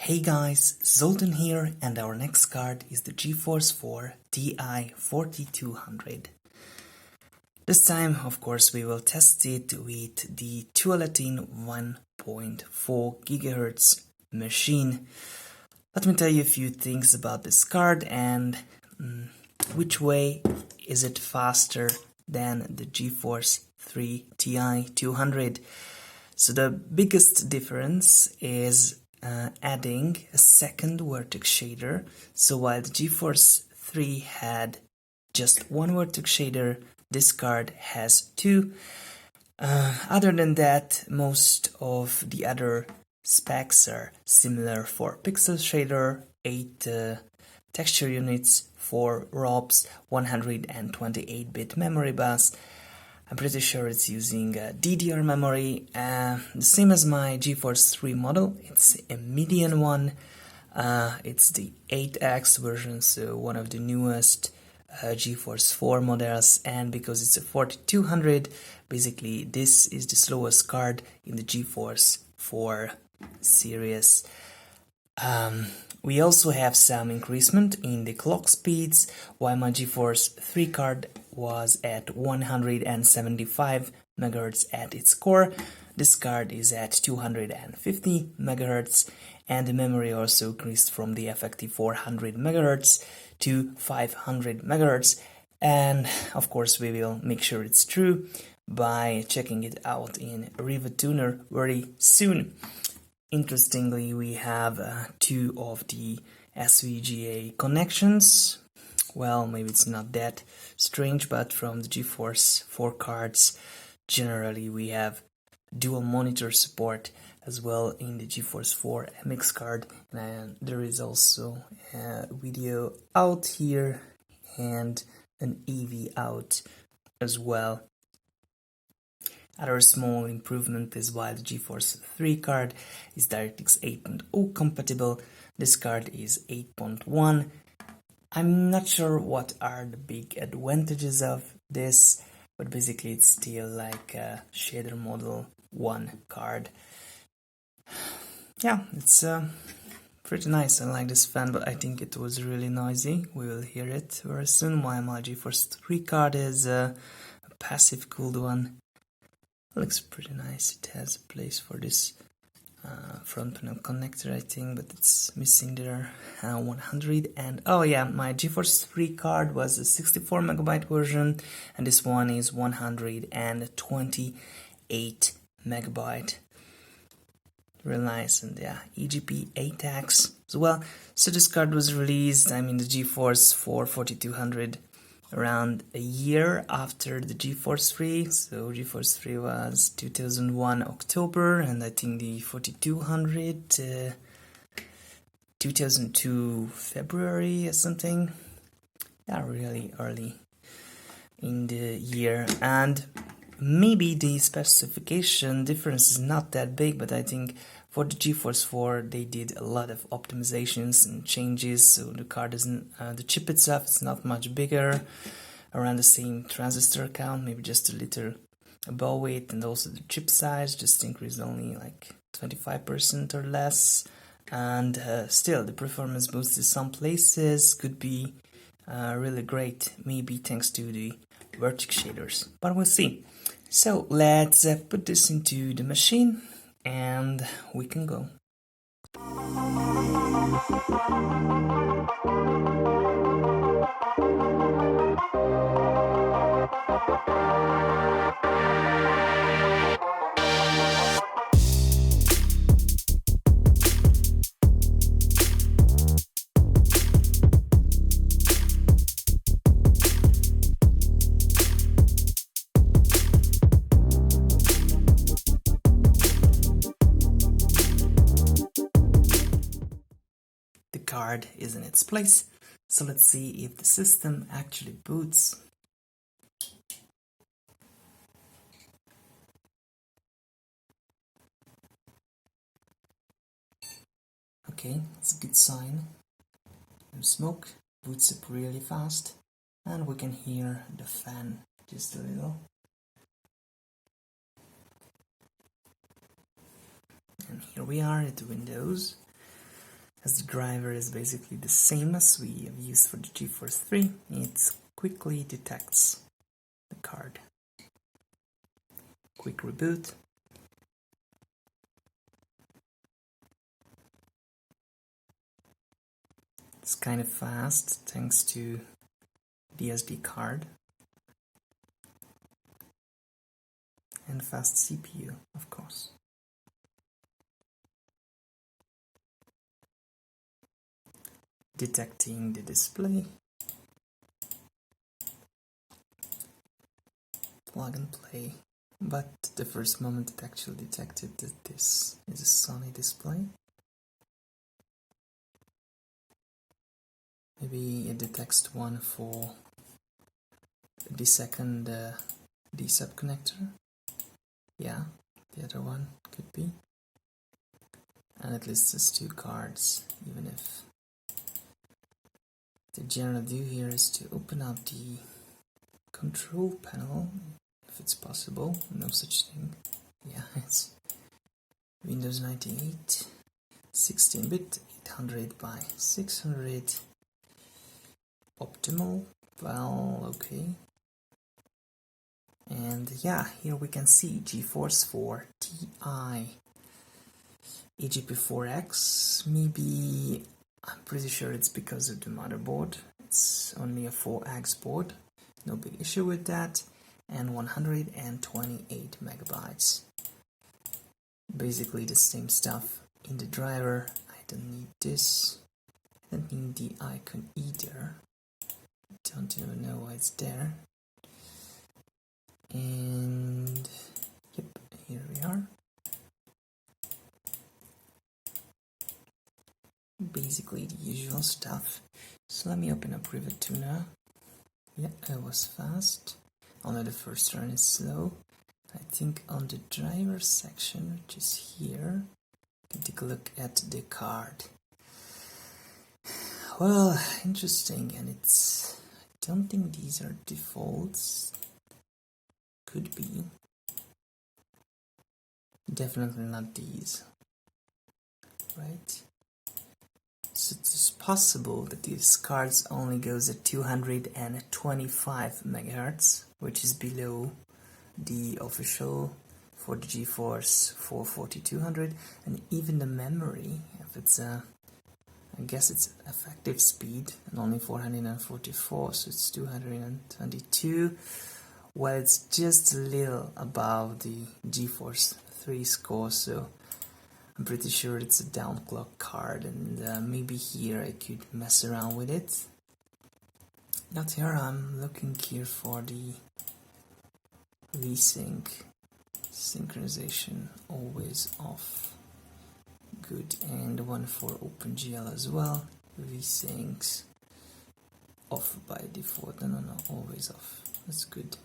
Hey guys, Zoltan here, and our next card is the GeForce 4 Ti 4200. This time, of course, we will test it with the Tualatin 1.4 GHz machine. Let me tell you a few things about this card and which way is it faster than the GeForce 3 Ti 200. So the biggest difference is adding a second vertex shader. So while the GeForce 3 had just one vertex shader, this card has two. Other than that, most of the other specs are similar for pixel shader, 8 texture units, 4 ROPs, 128-bit memory bus. I'm pretty sure it's using DDR memory, the same as my GeForce 3 model. It's a Medion one. It's the 8X version, so one of the newest GeForce 4 models, and because it's a 4200, basically this is the slowest card in the GeForce 4 series. We also have some increasement in the clock speeds. While my GeForce 3 card was at 175 MHz at its core, this card is at 250 MHz, and the memory also increased from the effective 400 MHz to 500 MHz. And of course, we will make sure it's true by checking it out in RivaTuner very soon. Interestingly, we have two of the SVGA connections. Well, maybe it's not that strange, but from the GeForce 4 cards, generally we have dual monitor support as well in the GeForce 4 MX card. And there is also a video out here and an EV out as well. Other small improvement is while the GeForce 3 card is DirectX 8.0 compatible, this card is 8.1. I'm not sure what are the big advantages of this, but basically it's still like a shader model 1 card. Yeah, it's pretty nice. I like this fan, but I think it was really noisy. We will hear it very soon. While my GeForce 3 card is a passive cooled one. Looks pretty nice. It has a place for this front panel connector, I think, but it's missing there 100. And oh yeah, my GeForce 3 card was a 64 MB version, and this one is 128 MB. Real nice. And yeah, EGP 8X as well. So this card was released, I mean, the GeForce 4 4200 around a year after the GeForce 3. So GeForce 3 was 2001 October, and I think the 4200 2002 February or something. Yeah, really early in the year. And maybe the specification difference is not that big, but I think for the GeForce 4 they did a lot of optimizations and changes, so the card isn't, the chip itself is not much bigger, around the same transistor count, maybe just a little above it, and also the chip size just increased only like 25% or less, and still the performance boost in some places could be really great, maybe thanks to the vertex shaders, but we'll see. So let's put this into the machine and we can go. Card is in its place, so let's see if the system actually boots. Okay, it's a good sign. No smoke, boots up really fast, and we can hear the fan just a little. And here we are at Windows. As the driver is basically the same as we have used for the GeForce 3, it quickly detects the card. Quick reboot. It's kind of fast thanks to the SD card and fast CPU, of course. Detecting the display. Plug and play. But the first moment it actually detected that this is a Sony display. Maybe it detects one for the second D-sub connector. Yeah, the other one could be. And it lists as two cards, even if the general view here is to open up the control panel, if it's possible. No such thing. Yeah, it's Windows 98, 16-bit, 800 by 600, optimal, well, okay. And yeah, here we can see GeForce 4 Ti, AGP4X, maybe, I'm pretty sure it's because of the motherboard. It's only a 4X board, no big issue with that, and 128 megabytes. Basically the same stuff in the driver. I don't need this, I don't need the icon either, don't even know why it's there. And yep, here we are. Basically the usual stuff. So let me open up Rivet Tuner. Yeah, it was fast. Only the first run is slow. I think on the driver section, which is here, you can take a look at the card. Well, interesting, and I don't think these are defaults. Could be. Definitely not these. Right? So it's possible that these cards only goes at 225 MHz, which is below the official for the GeForce 4 4200, and even the memory, if it's I guess it's effective speed and only 444, so it's 222. Well, it's just a little above the GeForce 3 score, so I'm pretty sure it's a downclock card, and maybe here I could mess around with it. Not here, I'm looking here for the VSync synchronization, always off. Good, and one for OpenGL as well. VSyncs off by default. No, always off. That's good.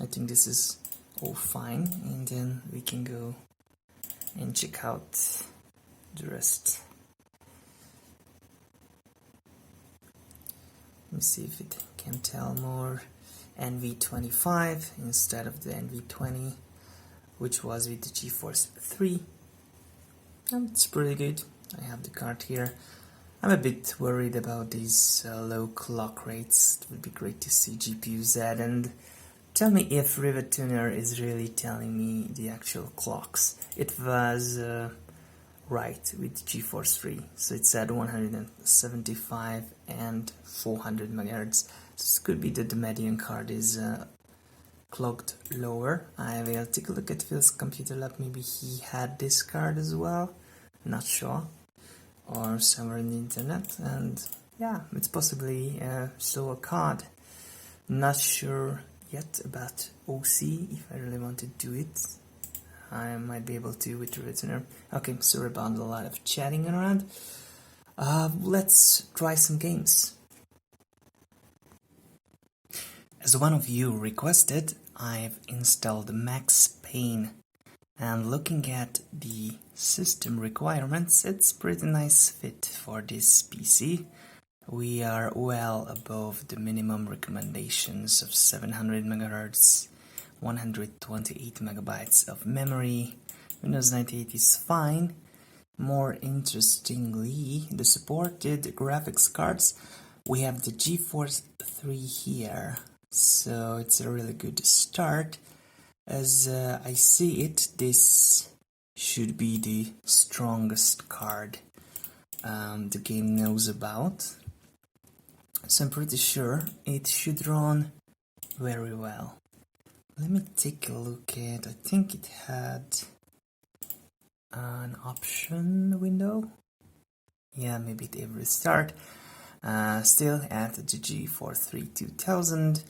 I think this is all fine, and then we can go and check out the rest. Let me see if it can tell more. NV25 instead of the NV20, which was with the GeForce 3. And it's pretty good. I have the card here. I'm a bit worried about these low clock rates. It would be great to see GPU Z, and tell me if Rivet Tuner is really telling me the actual clocks. It was right with GeForce 3, so it said 175 and 400 MHz. So it could be that the Medion card is clocked lower. I will take a look at Phil's computer lab. Maybe he had this card as well, not sure, or somewhere in the internet. And yeah, it's possibly a slower card. Not sure yet about OC. If I really want to do it, I might be able to with Rivet Tuner. Okay, sorry about a lot of chatting around. Let's try some games. As one of you requested, I've installed Max Payne, and looking at the system requirements, it's pretty nice fit for this PC. We are well above the minimum recommendations of 700 MHz, 128 megabytes of memory. Windows 98 is fine, More interestingly, the supported graphics cards, we have the GeForce 3 here, so it's a really good start. As I see it, this should be the strongest card the game knows about, so I'm pretty sure it should run very well. Let me take a look at, I think it had an option window. Yeah, maybe it did restart. Still at the GeForce 3 2000.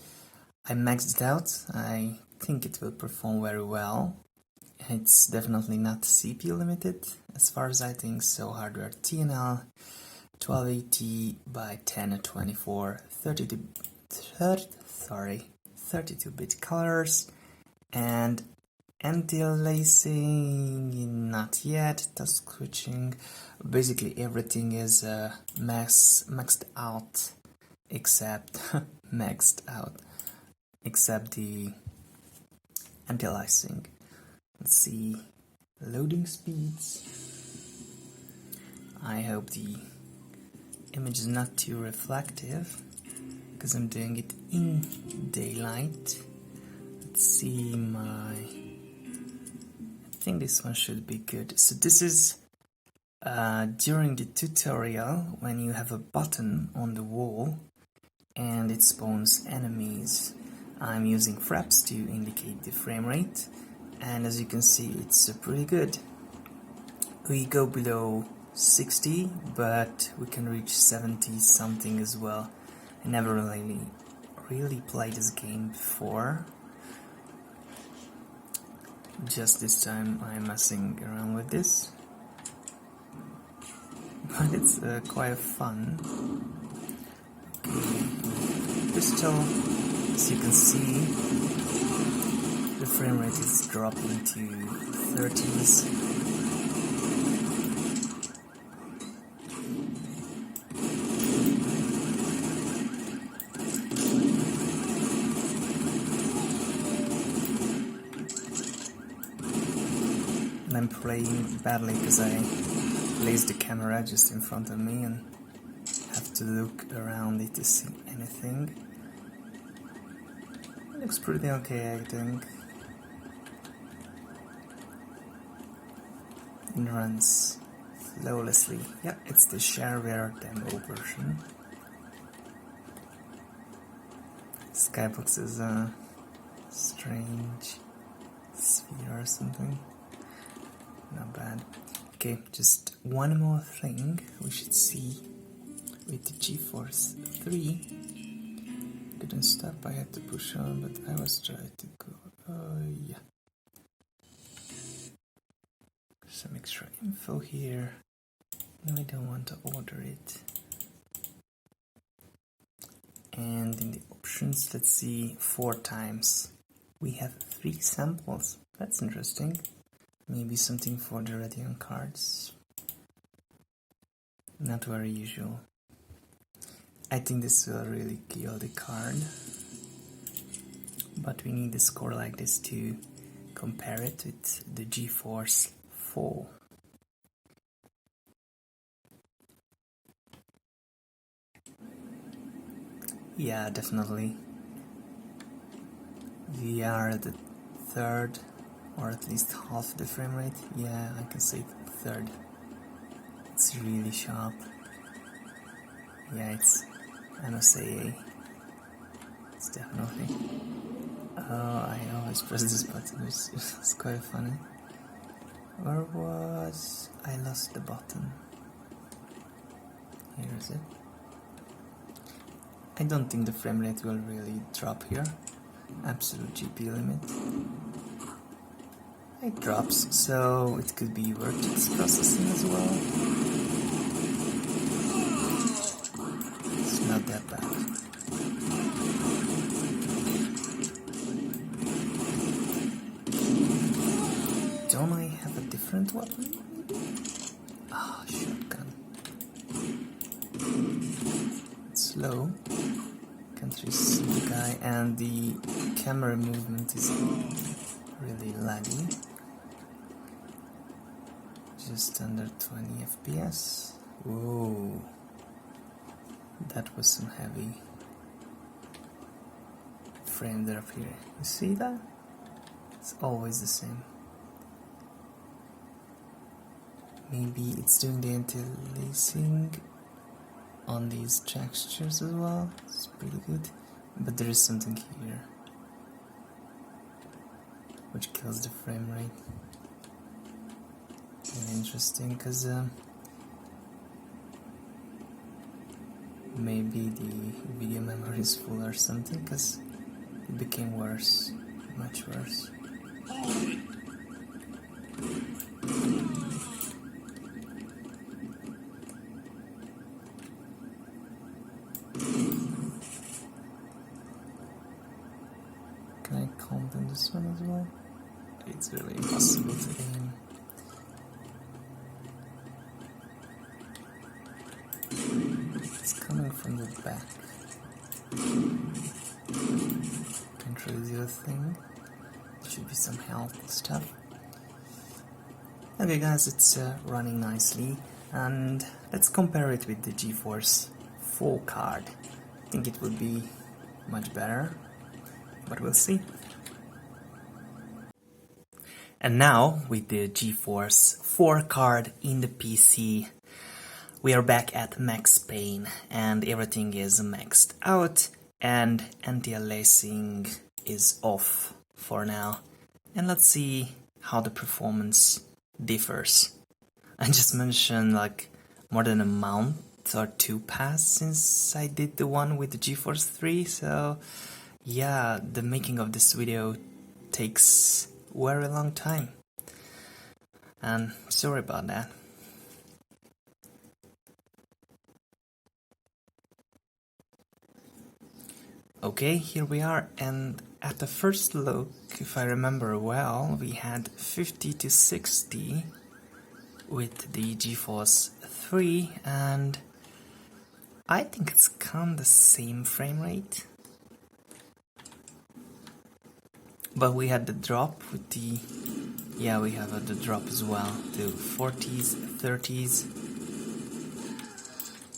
I maxed it out. I think it will perform very well. It's definitely not CPU limited as far as I think, so hardware TNL 1280 by 1024 32-bit colors, and anti-aliasing not yet, task switching, basically everything is maxed out except except the anti-aliasing. Let's see, loading speeds. I hope the image is not too reflective because I'm doing it in daylight. Let's see, I think this one should be good. So this is during the tutorial when you have a button on the wall and it spawns enemies. I'm using fraps to indicate the frame rate, and as you can see, it's pretty good. We go below 60, but we can reach 70 something as well. I never really played this game before. Just this time I'm messing around with this, but it's quite fun. Okay. Pistol, as you can see, the frame rate is dropping to 30s. And I'm playing badly because I placed the camera just in front of me and have to look around it to see anything. It looks pretty okay, I think. It runs flawlessly. Yeah, it's the shareware demo version. Skybox is a strange sphere or something. Not bad. Okay, just one more thing we should see with the GeForce 3. Couldn't stop, I had to push on, but I was trying to go. Yeah. Some extra info here. No, I don't want to order it. And in the options, let's see, 4 times. We have 3 samples. That's interesting. Maybe something for the Radeon cards. Not very usual. I think this will really kill the card. But we need a score like this to compare it with the GeForce 4. Yeah, definitely. We are at the third, or at least half the frame rate. Yeah, I can say third. It's really sharp. Yeah, it's NSAA. It's definitely. Oh, I always press this button. It's quite funny. Where was I? Lost the button. Here is it. I don't think the frame rate will really drop here. Absolute GPU limit. It drops, so it could be vertex processing as well. It's not that bad. Don't I have a different weapon? Ah, shotgun. It's slow. Can't really see the guy, and the camera movement is really laggy. Just under 20 FPS. Whoa, that was some heavy frame drop here. You see that? It's always the same. Maybe it's doing the anti-aliasing on these textures as well. It's pretty good. But there is something here which kills the frame rate. And interesting, because maybe the video memory is full or something, because it became worse, much worse. Can I comment on this one as well? It's really impossible to aim. It's coming from the back. Can't really do a thing. There should be some health stuff. Okay guys, it's running nicely, and let's compare it with the GeForce 4 card. I think it would be much better, but we'll see. And now, with the GeForce 4 card in the PC, we are back at max Payne, and everything is maxed out, and anti-aliasing is off for now. And let's see how the performance differs. I just mentioned like more than a month or two passed since I did the one with the GeForce 3, so yeah, the making of this video takes a very long time, and sorry about that. Okay, here we are, and at the first look, if I remember well, we had 50 to 60 with the GeForce 3, and I think it's kind of the same frame rate. But we had the drop with the... yeah, we have the drop as well, to 40s, 30s.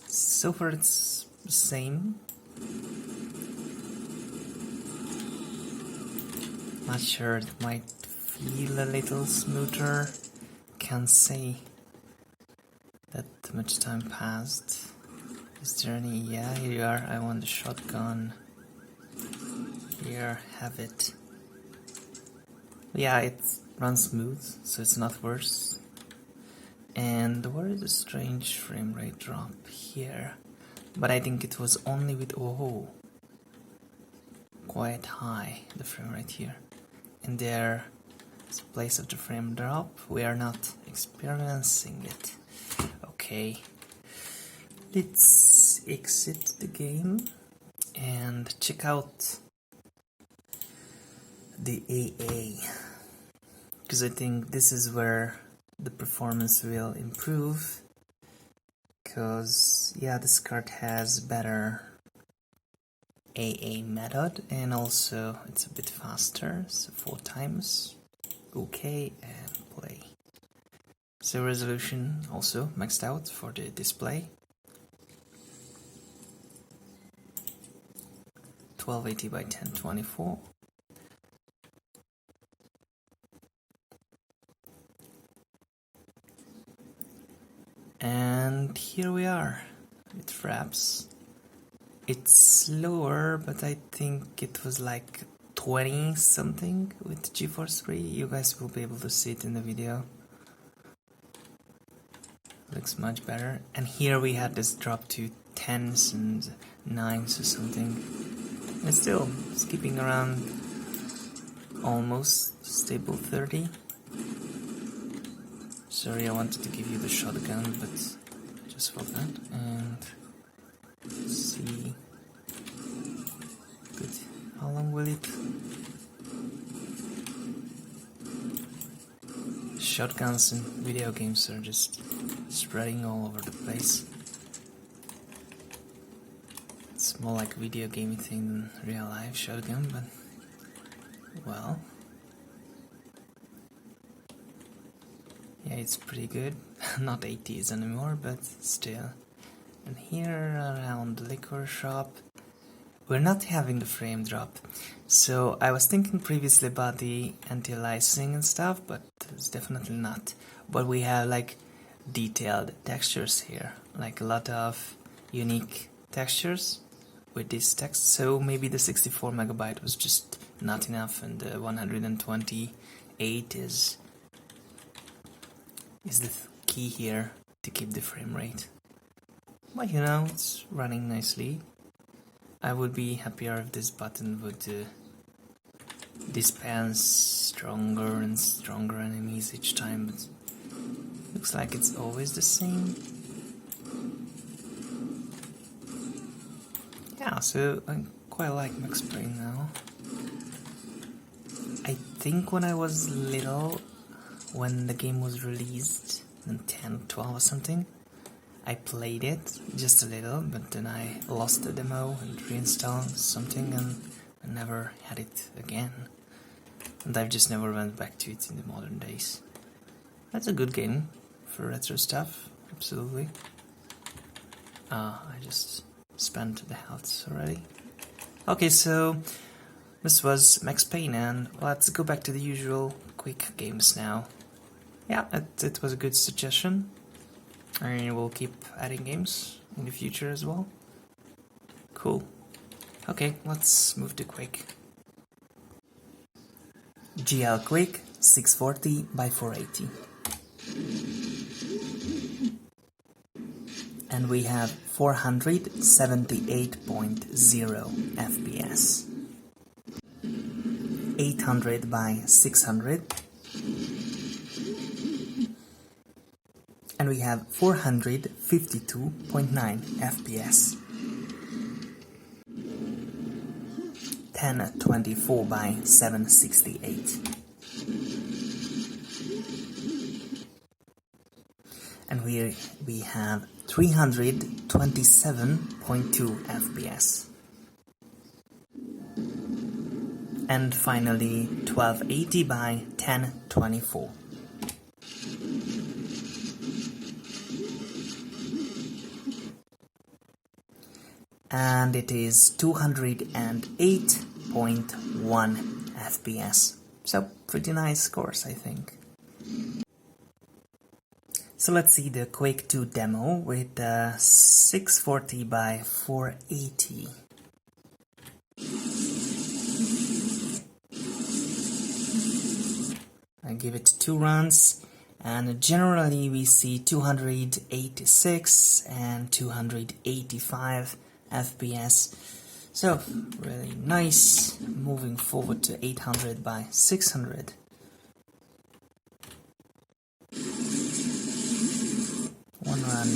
So far it's the same. Not sure, it might feel a little smoother. Can't say that much time passed. Is there any... yeah, here you are. I want the shotgun. Here, have it. Yeah, it runs smooth, so it's not worse. And where is a strange frame rate drop? Here. But I think it was only with... oh, quite high, the frame rate here. And there is a place of the frame drop. We are not experiencing it. Okay. Let's exit the game and check out the AA, because I think this is where the performance will improve, because yeah, this card has better AA method, and also it's a bit faster, so 4 times. Okay, and play. So resolution also maxed out for the display. 1280 by 1024. And here we are with fraps. It's slower, but I think it was like 20 something with GeForce 3. You guys will be able to see it in the video. Looks much better. And here we had this drop to 10s and 9s or something. And still skipping around almost stable 30. Sorry, I wanted to give you the shotgun, but just for that. And see. Good. How long will it? Shotguns in video games are just spreading all over the place. It's more like video gaming thing than real life shotgun, but well. Okay, it's pretty good. Not 80s anymore, but still. And here around the liquor shop, we're not having the frame drop. So I was thinking previously about the anti-aliasing and stuff, but it's definitely not. But we have like detailed textures here, like a lot of unique textures with this text. So maybe the 64 megabyte was just not enough, and the 128 is the key here to keep the frame rate. But you know, it's running nicely. I would be happier if this button would dispense stronger and stronger enemies each time, but looks like it's always the same. Yeah, so I quite like Max Payne now. I think when I was little, when the game was released in 10 or 12 or something, I played it just a little, but then I lost the demo and reinstalled something and I never had it again. And I've just never went back to it in the modern days. That's a good game for retro stuff, absolutely. I just spent the health already. Okay, so this was Max Payne, and let's go back to the usual Quake games now. Yeah, it was a good suggestion. I will keep adding games in the future as well. Cool. Okay, let's move to Quake. GLQuake 640 by 480. And we have 478.0 FPS. 800 by 600. And we have 452.9 FPS. 1024 by 768. And we have 327.2 FPS. And finally 1280 by 1024. And it is 208.1 FPS. So pretty nice scores, I think. So let's see the Quake II demo with 640 by 480. I give it 2 runs, and generally we see 286 and 285 FPS. So really nice. Moving forward to 800 by 600. One run,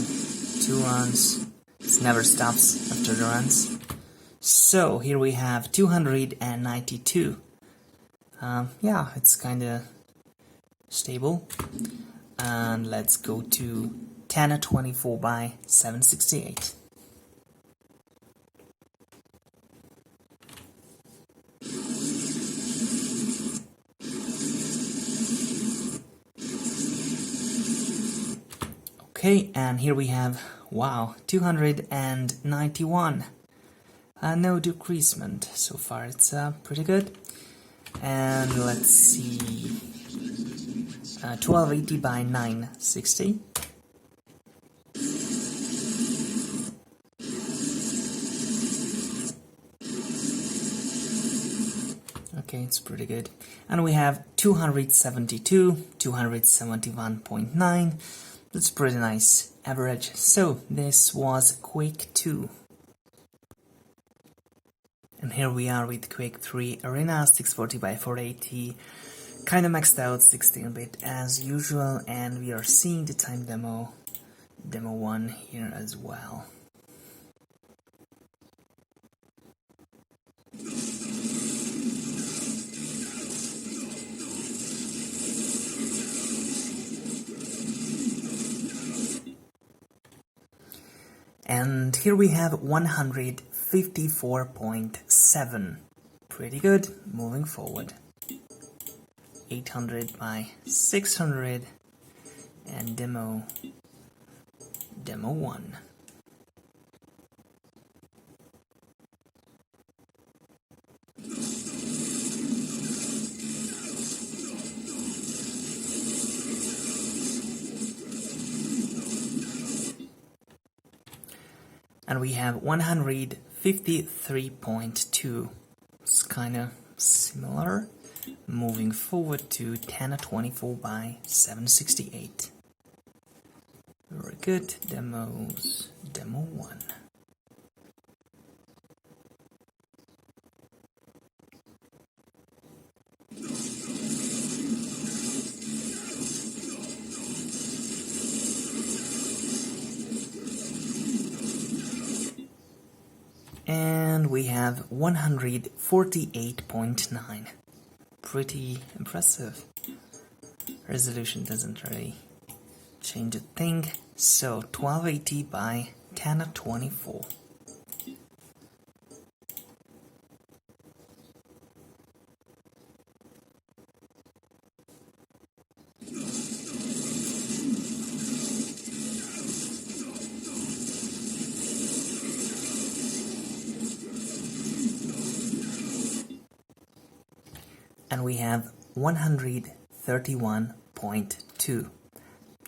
2 runs. It never stops after the runs. So here we have 292. Yeah, it's kinda stable. And let's go to 1024 by 768. Okay, and here we have, wow, 291. No decreasement so far, it's pretty good. And let's see, 1280 by 960. Okay, it's pretty good. And we have 272, 271.9. That's pretty nice average. So this was Quake II. And here we are with Quake III Arena 640 by 480. Kinda maxed out 16-bit as usual, and we are seeing the time demo 1 here as well. And here we have 154.7. Pretty good. Moving forward. 800 by 600. and demo 1. And we have 153.2. It's kind of similar. Moving forward to 1024 by 768. Very good. Demos. Demo 1. And we have 148.9. Pretty impressive. Resolution doesn't really change a thing. So 1280 by 1024. And we have 131.2.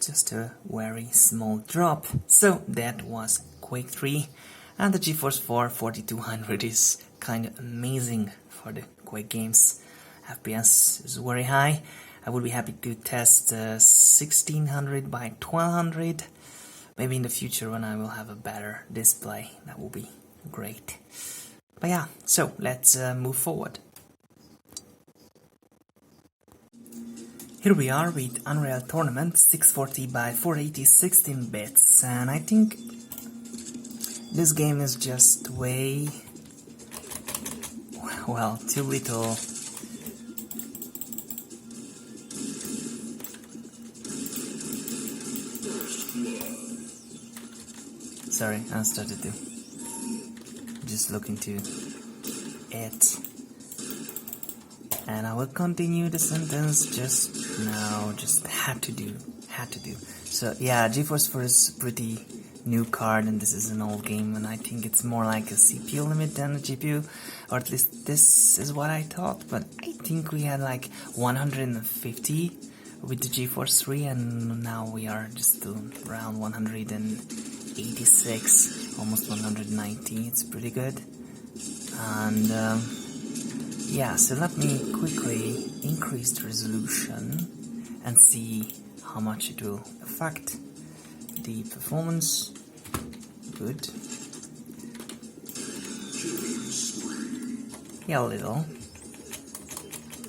Just a very small drop. So that was Quake 3, and the GeForce 4 4200 is kind of amazing for the Quake games. FPS is very high. I would be happy to test 1600 by 1200. Maybe in the future when I will have a better display. That will be great. But yeah, so let's move forward. Here we are with Unreal Tournament 640 by 480 16 bits, and I think this game is just way, well, too little. Sorry, I started to just look into it. And I will continue the sentence just now, just had to do. So yeah, GeForce 4 is a pretty new card, and this is an old game, and I think it's more like a CPU limit than a GPU, or at least this is what I thought, but I think we had like 150 with the GeForce 3, and now we are just around 186, almost 190, it's pretty good. And yeah, so let me quickly increase the resolution and see how much it will affect the performance. Good. Yeah, a little.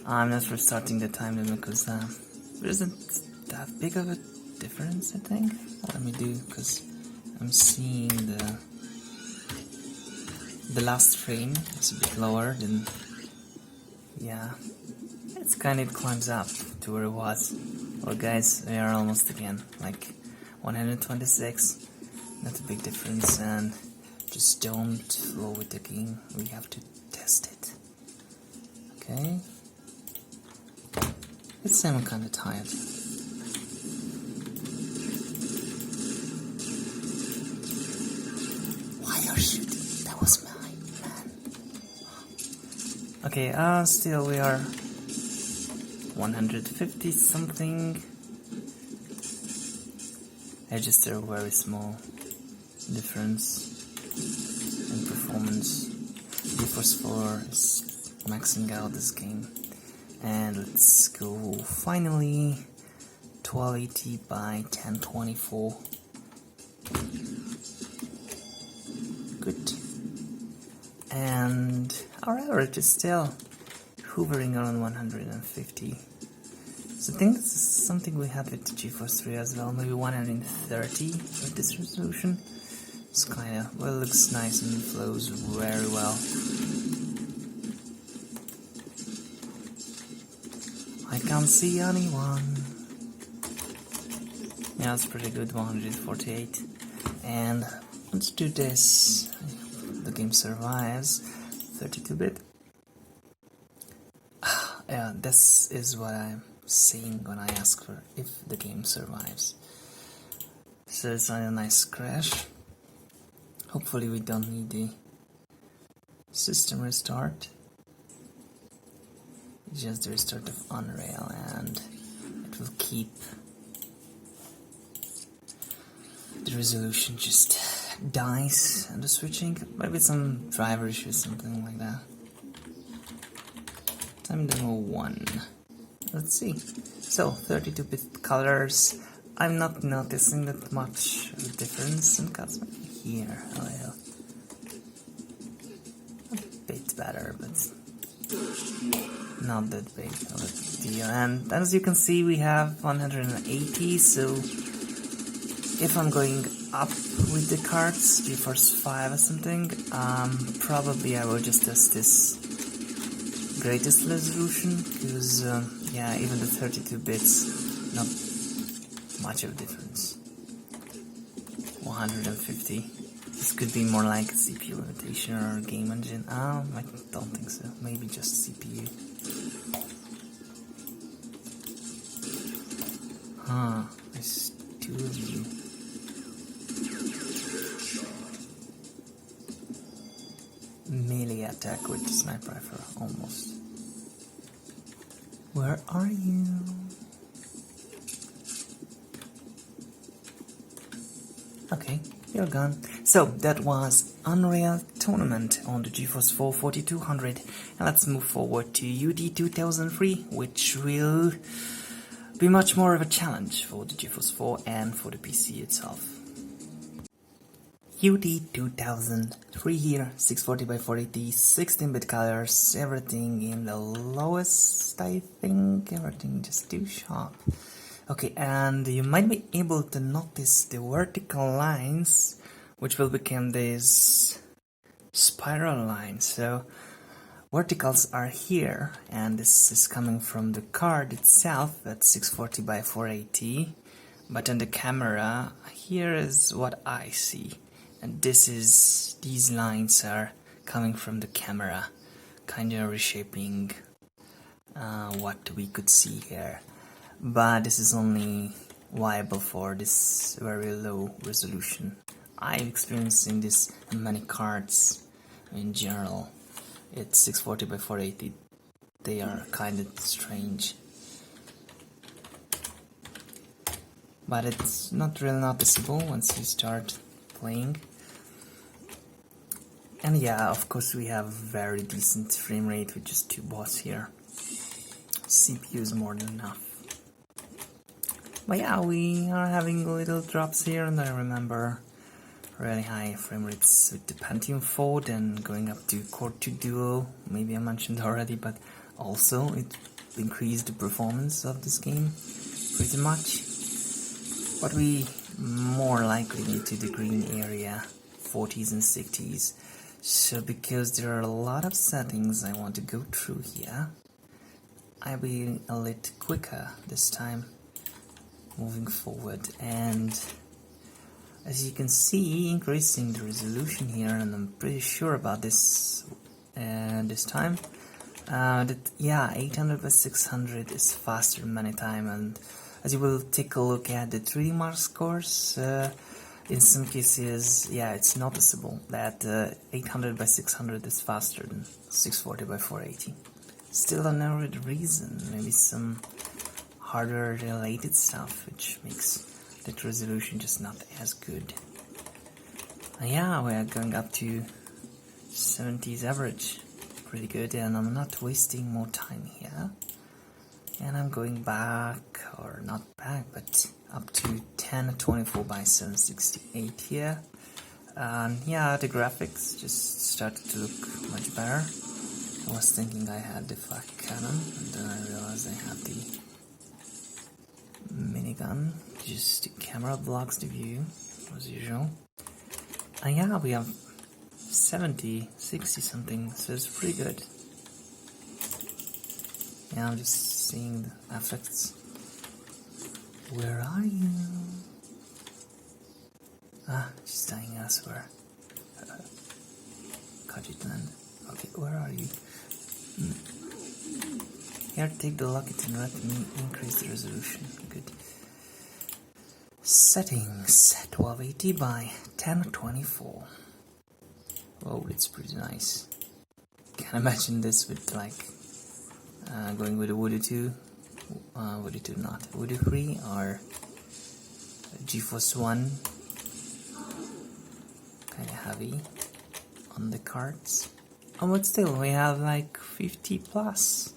I'm not restarting the time limit because there isn't that big of a difference, I think. Let me do, because I'm seeing the last frame is a bit lower than. Yeah, it's kind of, it climbs up to where it was. Well guys, we are almost again, like 126, not a big difference, and just don't flow with the game, we have to test it. Okay, it's I'm kind of tired. Why are you shooting? That was my man. Okay, still we are 150 something. Just a very small difference in performance. GeForce 4 is maxing out this game. And let's go finally 1280 by 1024. Good. And our average is still hovering around 150. So I think this is something we have with the GeForce 3 as well, maybe 130 with this resolution. It's kinda, well, it looks nice and flows very well. I can't see anyone. Yeah, it's pretty good, 148. And let's do this. The game survives. 32-bit. Yeah, this is what I'm saying when I ask for if the game survives. So it's a nice crash. Hopefully we don't need the system restart. It's just the restart of Unreal, and it will keep the resolution just dies and the switching. Maybe some driver issues, something like that. Time demo 1. Let's see. So 32-bit colors. I'm not noticing that much of a difference in cuts. Here a little. A bit better, but not that big of a deal. And as you can see, we have 180, so if I'm going up with the cards, GeForce 5 or something, probably I will just test this greatest resolution, because yeah, even the 32 bits, not much of a difference. 150. This could be more like a CPU limitation or a game engine. I don't think so. Maybe just CPU. Huh, there's two of you. Melee attack with the sniper rifle, almost. Where are you? Okay, you're gone. So that was Unreal Tournament on the GeForce4 4200, and let's move forward to UD2003, which will be much more of a challenge for the GeForce 4 and for the PC itself. UD2003 here, 640x480, 16-bit colors, everything in the lowest, I think, everything just too sharp. Okay, and you might be able to notice the vertical lines, which will become these spiral lines. So verticals are here, and this is coming from the card itself at 640x480, but on the camera, here is what I see. And these lines are coming from the camera, kind of reshaping what we could see here. But this is only viable for this very low resolution. I'm experiencing this in many cards in general. It's 640x480. They are kind of strange. But it's not really noticeable once you start playing. And yeah, of course we have very decent frame rate with just 2 bots here. CPU is more than enough. But yeah, we are having little drops here, and I remember really high frame rates with the Pentium 4, then going up to Core 2 Duo, maybe I mentioned already, but also it increased the performance of this game pretty much. But we more likely need to the green area, 40s and 60s. So because there are a lot of settings I want to go through here, I'll be a little quicker this time moving forward. And as you can see, increasing the resolution here, and I'm pretty sure about this this time, that yeah, 800x600 is faster many times. And as you will take a look at the 3D mark scores, in some cases, yeah, it's noticeable that 800x600 is faster than 640x480. Still another reason, maybe some hardware related stuff, which makes that resolution just not as good. Yeah, we are going up to 70s average, pretty good, and I'm not wasting more time here. And I'm going back, or not back, but up to 1024x768 here. And yeah, the graphics just started to look much better. I was thinking I had the flat cannon, and then I realized I have the minigun. Just the camera blocks the view, as usual. And yeah, we have 70, 60 something, so it's pretty good. Yeah, I'm just seeing the effects. Where are you? Ah, she's dying elsewhere. Codegen. Okay, where are you? Here, take the locket and let me increase the resolution. Good. Settings 1280 by 1024. Oh, it's pretty nice. Can't imagine this with like going with a Voodoo 2, Voodoo 2 not, Voodoo 3 or GeForce 1. Kinda heavy on the cards. Oh, but still, we have like 50 plus.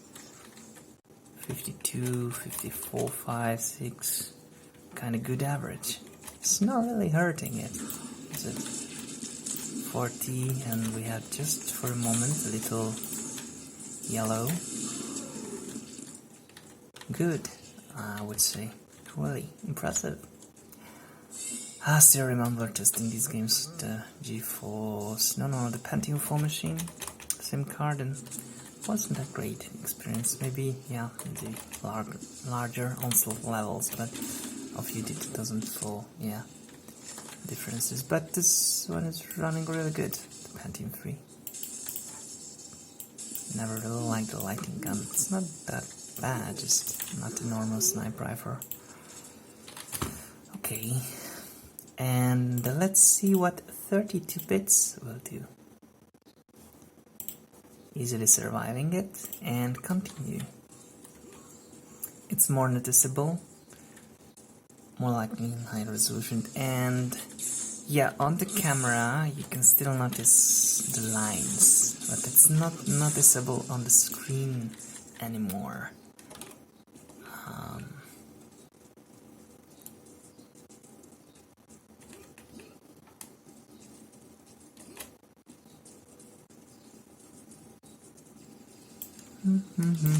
52, 54, 5, 6. Kinda good average. It's not really hurting it, is it? 40, and we have just for a moment a little yellow. Good, I would say. Really impressive. I still remember testing these games with the GeForce, the Pentium 4 machine, same card, and wasn't that great experience. Maybe, yeah, the larger onslaught levels, but of you it doesn't fall, yeah, differences. But this one is running really good, the Pentium 3. Never really liked the lighting gun. It's not that bad, just not a normal sniper rifle. Okay. And let's see what 32 bits will do. Easily surviving it and continue. It's more noticeable, more likely in high resolution, and yeah, on the camera you can still notice the lines, but it's not noticeable on the screen anymore.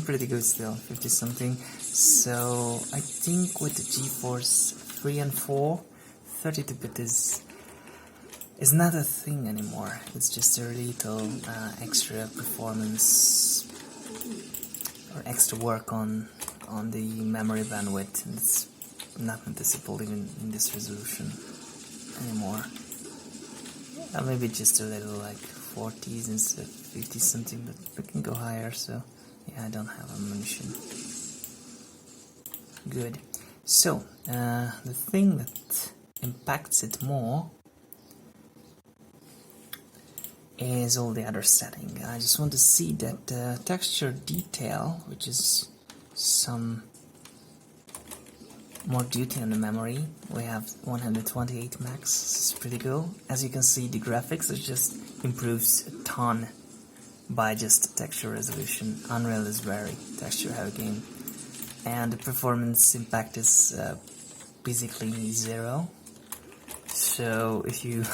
Pretty good still, 50 something. So I think with the GeForce 3 and 4, 32-bit is not a thing anymore. It's just a little extra performance or extra work on the memory bandwidth, and it's not noticeable even in this resolution anymore. Maybe just a little like 40s instead of 50 something, but we can go higher, so yeah, I don't have ammunition. Good. So, the thing that impacts it more is all the other setting. I just want to see that texture detail, which is some more duty on the memory. We have 128 max, it's pretty cool. As you can see, the graphics it just improves a ton by just texture resolution. Unreal is very texture heavy game, and the performance impact is basically 0. So if you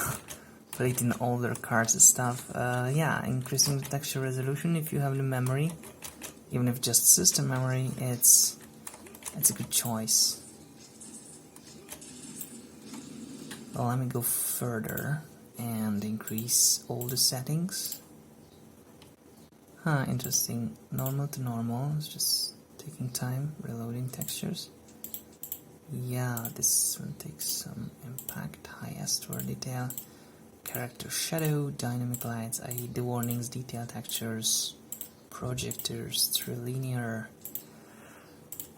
play it in older cards and stuff, yeah, increasing the texture resolution if you have the memory, even if just system memory, it's a good choice. Well, let me go further and increase all the settings. Interesting. Normal to normal, it's just taking time, reloading textures. Yeah, this one takes some impact. Highest word detail, character shadow, dynamic lights, i.e. the warnings, detail textures, projectors, trilinear.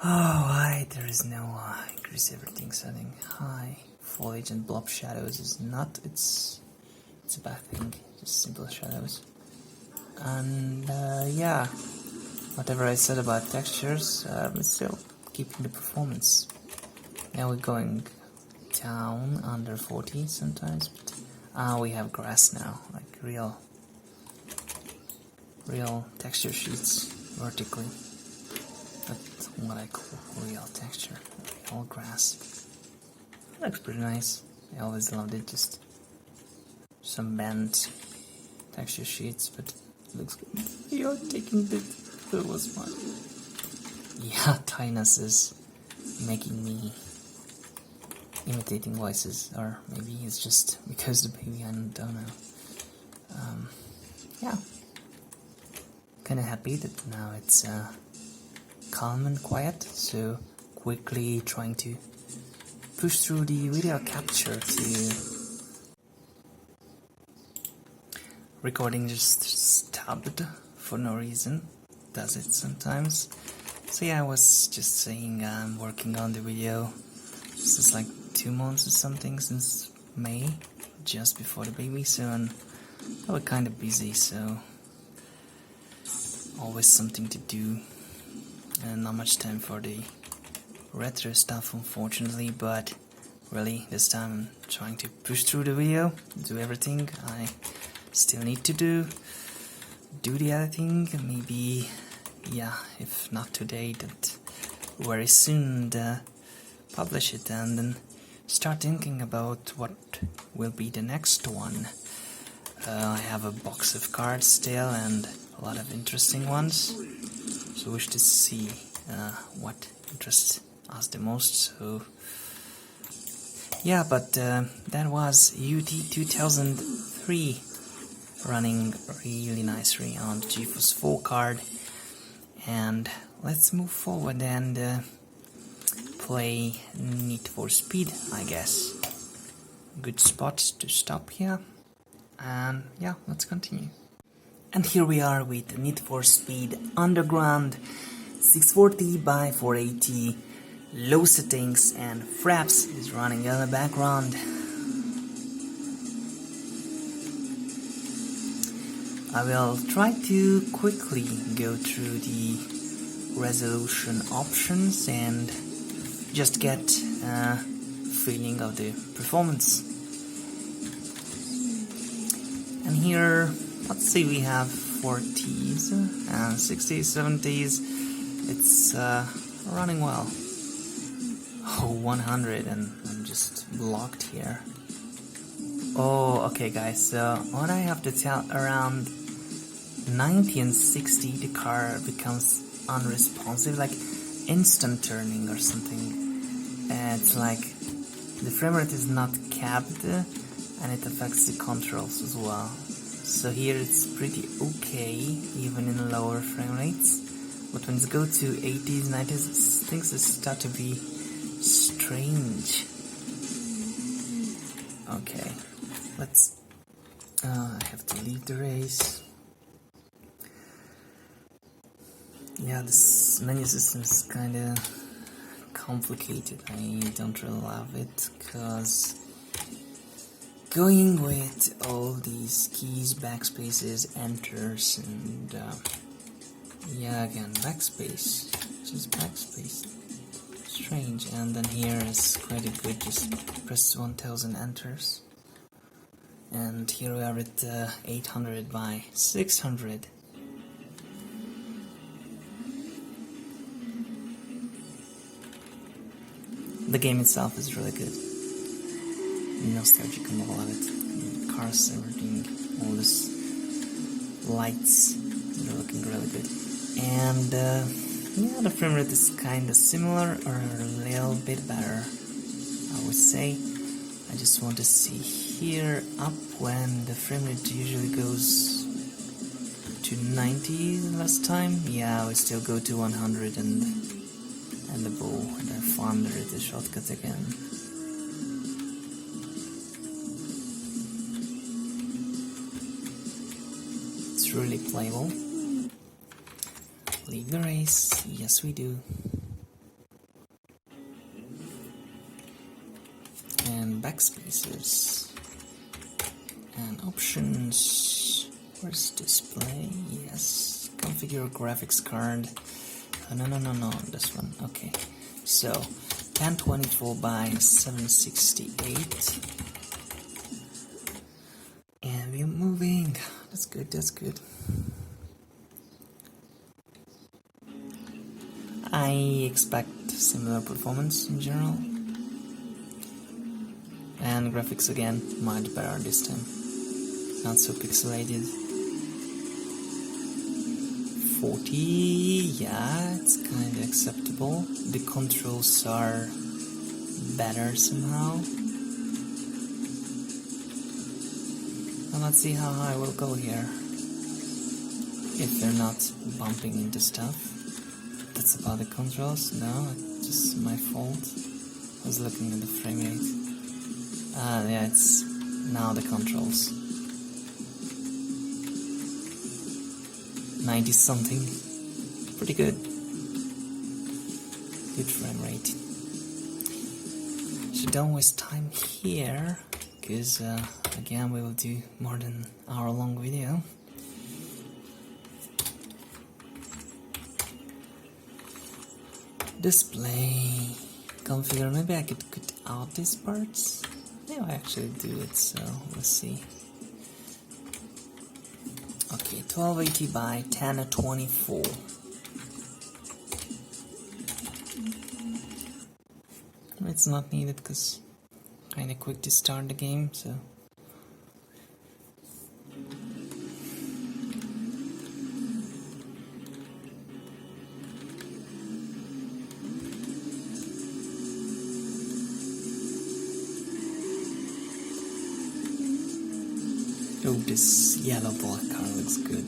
Oh, why there is no increase everything setting. High foliage and blob shadows is not. It's a bad thing. Just simple shadows. And yeah, whatever I said about textures, it's still keeping the performance. Now we're going down under 40 sometimes, but we have grass now, like real texture sheets vertically. That's what I call real texture, all grass. Looks pretty nice. I always loved it, just some bent texture sheets, but looks good. You're taking the was fun. Yeah, Tinus is making me imitating voices, or maybe it's just because the baby, I don't know. Yeah, kinda happy that now it's calm and quiet, so quickly trying to push through the video capture to recording just stopped for no reason. Does it sometimes. So yeah, I was just saying I'm working on the video. This is like 2 months or something since May, just before the baby, so I was kind of busy, so always something to do, and not much time for the retro stuff, unfortunately. But really, this time I'm trying to push through the video, do everything I still need to do the editing, maybe, yeah, if not today, that very soon publish it, and then start thinking about what will be the next one. I have a box of cards still and a lot of interesting ones, so wish to see what interests us the most. So yeah, but that was UT2003 running really nicely on the GeForce 4 card, and let's move forward and play Need for Speed, I guess. Good spot to stop here, and yeah, let's continue. And here we are with Need for Speed Underground 640 by 480, low settings, and Fraps is running in the background. I will try to quickly go through the resolution options and just get a feeling of the performance. And here, let's see, we have 40s and 60s, 70s. It's running well. Oh, 100, and I'm just blocked here. Oh, okay guys, so what I have to tell, around 90 and 60 the car becomes unresponsive, like instant turning or something. It's like the frame rate is not capped, and it affects the controls as well. So here it's pretty okay, even in lower frame rates, but when it goes to 80s, 90s, things start to be strange. Okay, let's I have to leave the race. Yeah, this menu system is kinda complicated. I don't really love it, because going with all these keys, backspaces, enters, and yeah, again, backspace, just backspace, strange. And then here is quite a good, just press 1000 enters. And here we are at 800 by 600. The game itself is really good. Nostalgic and all of it. The cars, everything, all this lights, they're looking really good. And yeah, the frame rate is kinda similar or a little bit better, I would say. I just want to see here up when the frame rate usually goes to 90 last time. Yeah, we still go to 100 and the bow, and I found the shortcut again. It's really playable. Leave the race, yes we do. And backspaces. And options. Where's display? Yes. Configure graphics card. No, this one. Okay. So 1024 by 768. And we're moving. That's good, that's good. I expect similar performance in general. And graphics again, much better this time. Not so pixelated. 40, yeah, it's kind of acceptable. The controls are better somehow. And let's see how high we'll go here. If they're not bumping into stuff. That's about the controls. No, it's just my fault. I was looking at the frame rate. Yeah, it's now the controls. 90 something. Pretty good. Good frame rate. actually don't waste time here, because again we will do more than an hour-long video. Display configure. Maybe I could cut out these parts. Yeah, I actually do it, so let's see. Okay, 1280 by 1024. It's not needed because kinda quick to start the game, so. Oh, this yellow black car looks good.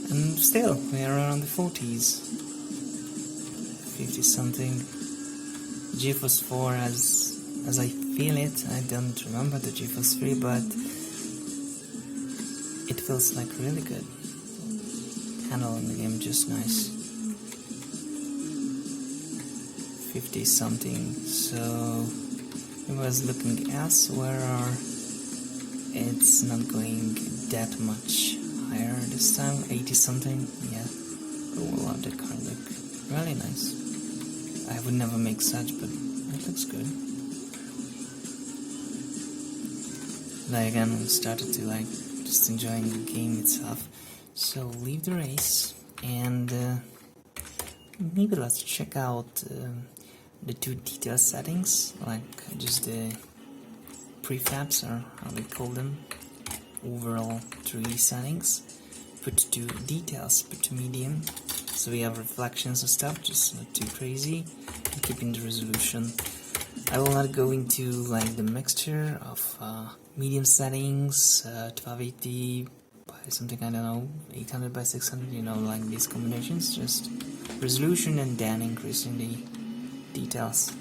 And still, we are around the 40s. 50 something. GeForce 4 as I feel it. I don't remember the GeForce 3, but it feels like really good. Handling the game just nice. 50 something, so I was looking elsewhere, it's not going that much higher this time. 80 something, yeah. Oh wow, that car look really nice. I would never make such, but it looks good. Like again, I started to like just enjoying the game itself. So leave the race and maybe let's check out the two detail settings, like just the prefabs, or how they call them, overall 3D settings. Put to details, put to medium, so we have reflections and stuff, just not too crazy, and keeping the resolution. I will not go into like the mixture of medium settings, 1280 by something, I don't know, 800 by 600, you know, like these combinations, just resolution and then increasing the details.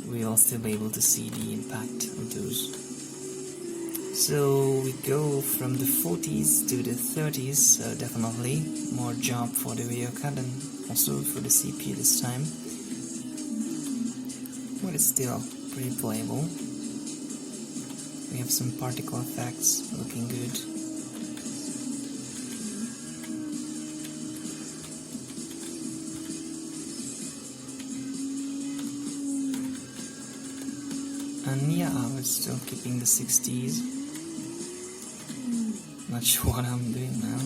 We'll still be able to see the impact of those. So we go from the 40s to the 30s, so definitely more job for the video card and also for the CPU this time. But it's still pretty playable. We have some particle effects looking good. And yeah, I was still keeping the 60s. Not sure what I'm doing now.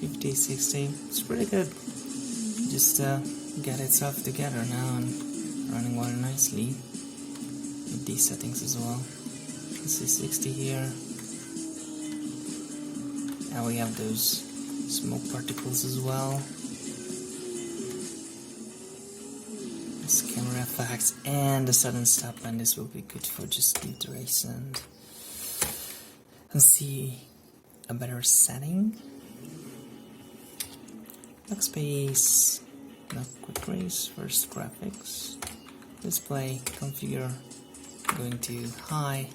$50, $60, it's pretty good. Just get itself together now and running well nicely with these settings as well. Let's see, 60 here. And we have those smoke particles as well. This camera effects and the sudden stop, and this will be good for just leave the race and see a better setting. Backspace, no, quick race, first graphics, display, configure, going to high,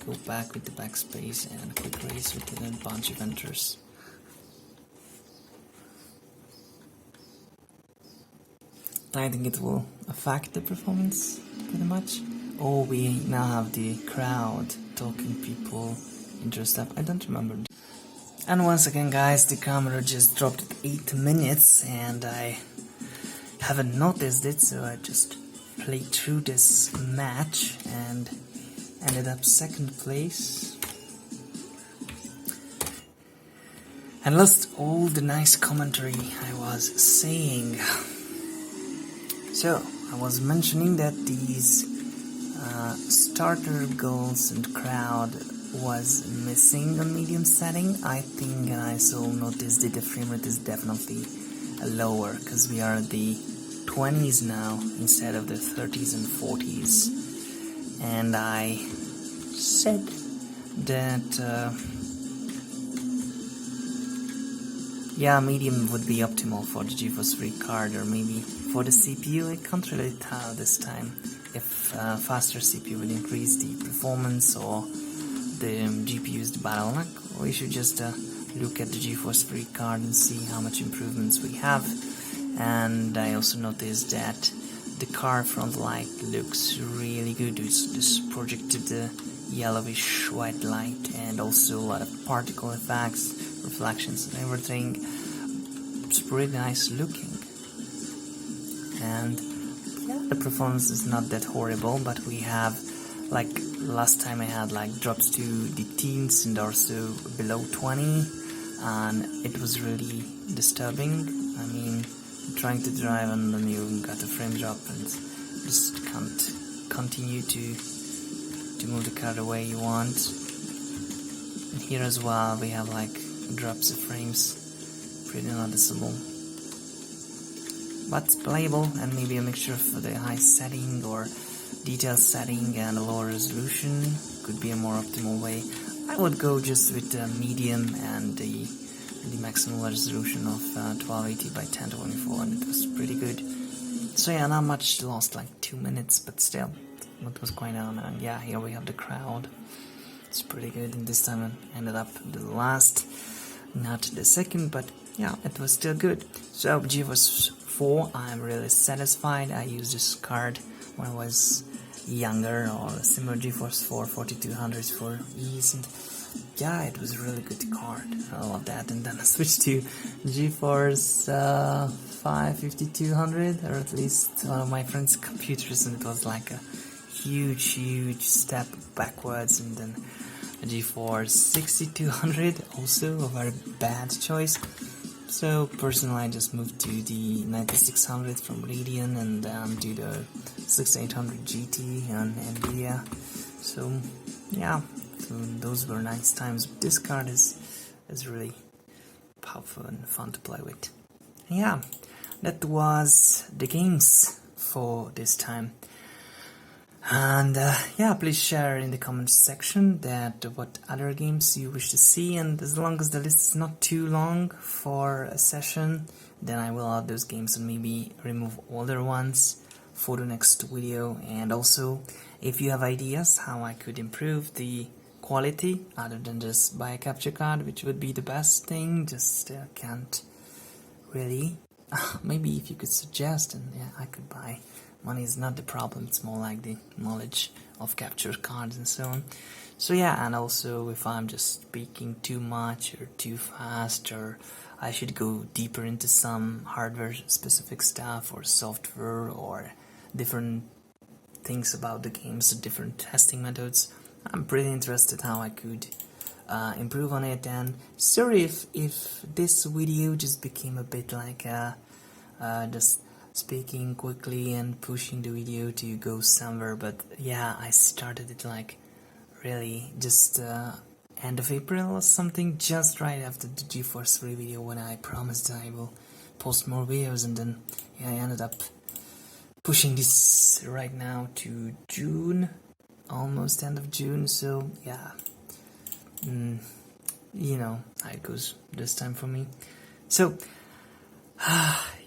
go back with the backspace and quick race with a bunch of enters. I think it will affect the performance pretty much. Oh, we now have the crowd, talking people, interest stuff. I don't remember. And once again, guys, the camera just dropped at 8 minutes and I haven't noticed it, so I just played through this match and ended up second place. And lost all the nice commentary I was saying. So, I was mentioning that these starter goals and crowd was missing on medium setting. I think I also noticed that the frame rate is definitely lower because we are at the 20s now instead of the 30s and 40s. And I said that yeah, medium would be optimal for the GeForce 3 card, or maybe for the CPU, I can't really tell this time if faster CPU will increase the performance or the GPU's bottleneck. We should just look at the GeForce 3 card and see how much improvements we have. And I also noticed that the card front light looks really good. It's just projected yellowish white light, and also a lot of particle effects, reflections and everything. It's pretty nice looking. And yeah, the performance is not that horrible, but we have, like last time I had like drops to the teens and also below 20, and it was really disturbing. I mean, trying to drive and then you got a frame drop and just can't continue to move the car the way you want. And here as well we have like drops of frames, pretty noticeable, but playable, and maybe a mixture of the high setting or detail setting and a lower resolution could be a more optimal way. I would go just with the medium and the maximum resolution of 1280 by 1024, and it was pretty good. So yeah, not much lost, like 2 minutes, but still, it was quite on. And yeah, here we have the crowd. It's pretty good, and this time I ended up the last, not the second, but yeah, it was still good. So GeForce 4, I'm really satisfied. I used this card when I was younger, or a similar GeForce 4 4200s for ease, and yeah, it was a really good card. I love that. And then I switched to GeForce 5200, or at least one of my friend's computers, and it was like a huge step backwards. And then a GeForce 6200, also a very bad choice. So personally I just moved to the 9600 from Medion, and then to the 6800 GT on Nvidia. So yeah, so those were nice times. This card is really powerful and fun to play with. Yeah, that was the games for this time. And yeah, please share in the comments section that what other games you wish to see, and as long as the list is not too long for a session, then I will add those games and maybe remove older ones for the next video. And also, if you have ideas how I could improve the quality other than just buy a capture card, which would be the best thing, just can't really. Maybe if you could suggest, and yeah, I could buy. Money is not the problem, it's more like the knowledge of capture cards and so on. So yeah, and also if I'm just speaking too much or too fast, or I should go deeper into some hardware specific stuff or software or different things about the games, different testing methods, I'm pretty interested how I could improve on it. And sorry if this video just became a bit like just speaking quickly and pushing the video to go somewhere, but yeah, I started it like really just end of April or something, just right after the GeForce 3 video, when I promised I will post more videos, and then yeah, I ended up pushing this right now to June, almost end of June. So yeah, you know how it goes this time for me. So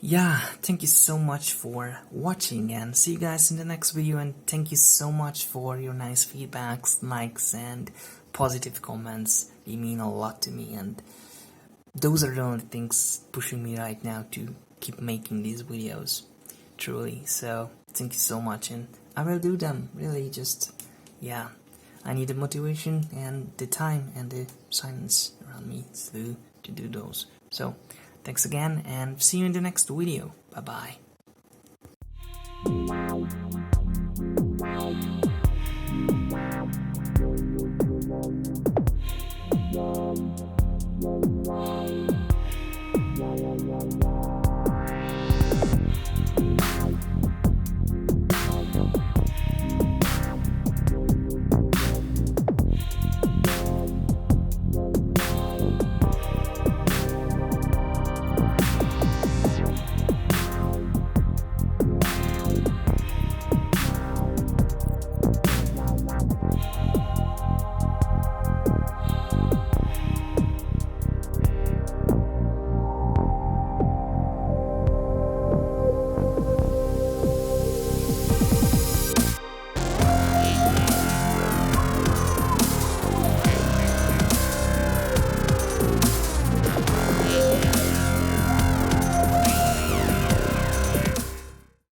yeah, thank you so much for watching, and see you guys in the next video. And thank you so much for your nice feedbacks, likes and positive comments. They mean a lot to me, and those are the only things pushing me right now to keep making these videos, truly. So thank you so much, and I will do them, really. Just yeah, I need the motivation and the time and the silence around me to do those. So thanks again, and see you in the next video. Bye bye.